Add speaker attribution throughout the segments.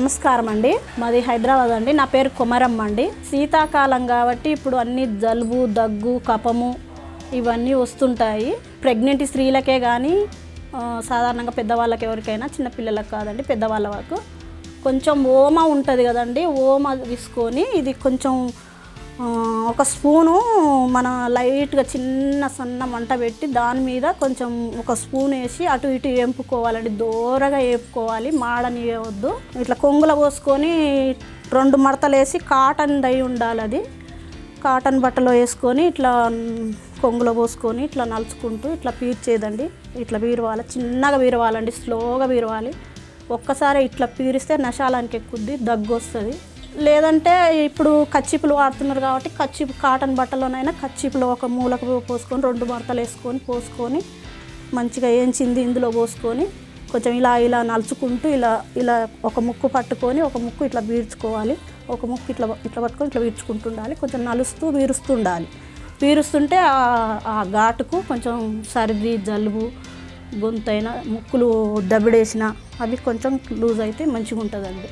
Speaker 1: నమస్కారం అండి. మాది హైదరాబాద్ అండి. నా పేరు కొమరమ్మ అండి. శీతాకాలం కాబట్టి ఇప్పుడు అన్ని జలుబు, దగ్గు, కఫము ఇవన్నీ వస్తుంటాయి. ప్రెగ్నెంట్ స్త్రీలకే కానీ సాధారణంగా పెద్దవాళ్ళకి ఎవరికైనా, చిన్నపిల్లలకు కాదండి, పెద్దవాళ్ళ వరకు కొంచెం ఓమ ఉంటుంది కదండి. ఓమ తీసుకొని ఇది కొంచెం ఒక స్పూను మన లైట్గా చిన్న సన్న మంట పెట్టి దాని మీద కొంచెం ఒక స్పూన్ వేసి అటు ఇటు వేపుకోవాలండి. దూరగా వేపుకోవాలి, మాడనియవద్దు. ఇట్లా కొంగుల పోసుకొని 2 మడతలు వేసి కాటన్ దై ఉండాలి. అది కాటన్ బట్టలో వేసుకొని ఇట్లా కొంగులో పోసుకొని ఇట్లా నలుచుకుంటూ ఇట్లా పీర్చేదండి. ఇట్లా పీరవాలి, చిన్నగా పీరవాలండి, స్లోగా పీరవాలి. ఒక్కసారి ఇట్లా పీరిస్తే నశాలానికి ఎక్కుద్ది, దగ్గు వస్తుంది. లేదంటే ఇప్పుడు కచ్చిపులు వాడుతున్నారు కాబట్టి కచ్చిపు కాటన్ బట్టలోనైనా కచ్చిపులో ఒక మూలకు పోసుకొని 2 మడతలు వేసుకొని పోసుకొని మంచిగా ఏంచింది ఇందులో పోసుకొని కొంచెం ఇలా ఇలా నలుచుకుంటూ ఇలా ఒక ముక్కు పట్టుకొని ఒక ముక్కు ఇట్లా పీల్చుకోవాలి. ఒక ముక్కు ఇట్లా పట్టుకొని ఇట్లా పీల్చుకుంటుండాలి. కొంచెం నలుస్తూ పీరుస్తుండాలి. పీరుస్తుంటే ఆ ఘాటుకు కొంచెం సర్ది, జలుబు, గొంతైనా, ముక్కులు దబిడేసిన అవి కొంచెం లూజ్ అయితే మంచిగా ఉంటుందండి.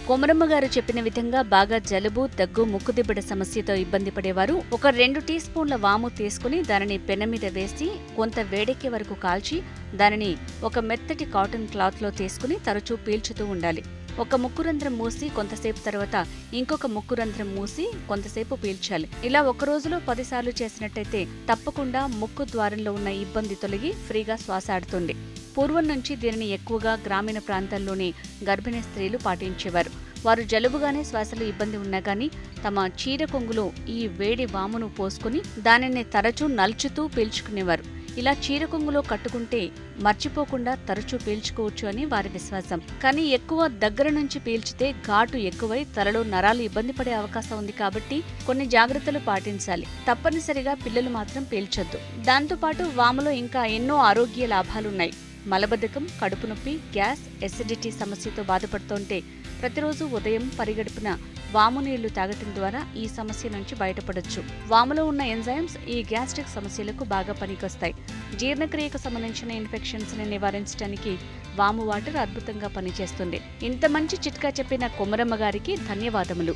Speaker 2: కొమరమ్మ గారు చెప్పిన విధంగా బాగా జలుబు, దగ్గు, ముక్కుదిబ్బడ సమస్యతో ఇబ్బంది పడేవారు ఒక 2 టీ స్పూన్ల వాము తీసుకుని దానిని పెనం మీద వేసి కొంత వేడెక్కే వరకు కాల్చి దానిని ఒక మెత్తటి కాటన్ క్లాత్లో తీసుకుని తరచూ పీల్చుతూ ఉండాలి. ఒక ముక్కు రంధ్రం మూసి కొంతసేపు తర్వాత ఇంకొక ముక్కు రంధ్రం మూసి కొంతసేపు పీల్చాలి. ఇలా ఒక రోజులో 10 సార్లు చేసినట్టయితే తప్పకుండా ముక్కు ద్వారంలో ఉన్న ఇబ్బంది తొలగి ఫ్రీగా శ్వాస ఆడుతుంది. పూర్వం నుంచి దీనిని ఎక్కువగా గ్రామీణ ప్రాంతాల్లోని గర్భిణీ స్త్రీలు పాటించేవారు. వారు జలుబుగానే శ్వాసలో ఇబ్బంది ఉన్నా గానీ తమ చీర కొంగులో ఈ వేడి వామును పోసుకుని దానిని తరచూ నల్చుతూ పీల్చుకునేవారు. ఇలా చీర కొంగులో కట్టుకుంటే మర్చిపోకుండా తరచూ పీల్చుకోవచ్చు అని వారి విశ్వాసం. కానీ ఎక్కువ దగ్గర నుంచి పీల్చితే ఘాటు ఎక్కువై తలలో నరాలు ఇబ్బంది పడే అవకాశం ఉంది కాబట్టి కొన్ని జాగ్రత్తలు పాటించాలి. తప్పనిసరిగా పిల్లలు మాత్రం పీల్చొద్దు. దాంతోపాటు వాములో ఇంకా ఎన్నో ఆరోగ్య లాభాలున్నాయి. మలబద్ధకం, కడుపు నొప్పి, గ్యాస్, ఎసిడిటీ సమస్యతో బాధపడుతుంటే ప్రతిరోజు ఉదయం పరిగడుపున వాము నీళ్లు తాగటం ద్వారా ఈ సమస్య నుంచి బయటపడొచ్చు. వాములో ఉన్న ఎంజైమ్స్ ఈ గ్యాస్ట్రిక్ సమస్యలకు బాగా పనికొస్తాయి. జీర్ణక్రియకు సంబంధించిన ఇన్ఫెక్షన్స్ ని నివారించడానికి వాము వాటర్ అద్భుతంగా పనిచేస్తుంది. ఇంత మంచి చిట్కా చెప్పిన కొమరమ్మ గారికి ధన్యవాదములు.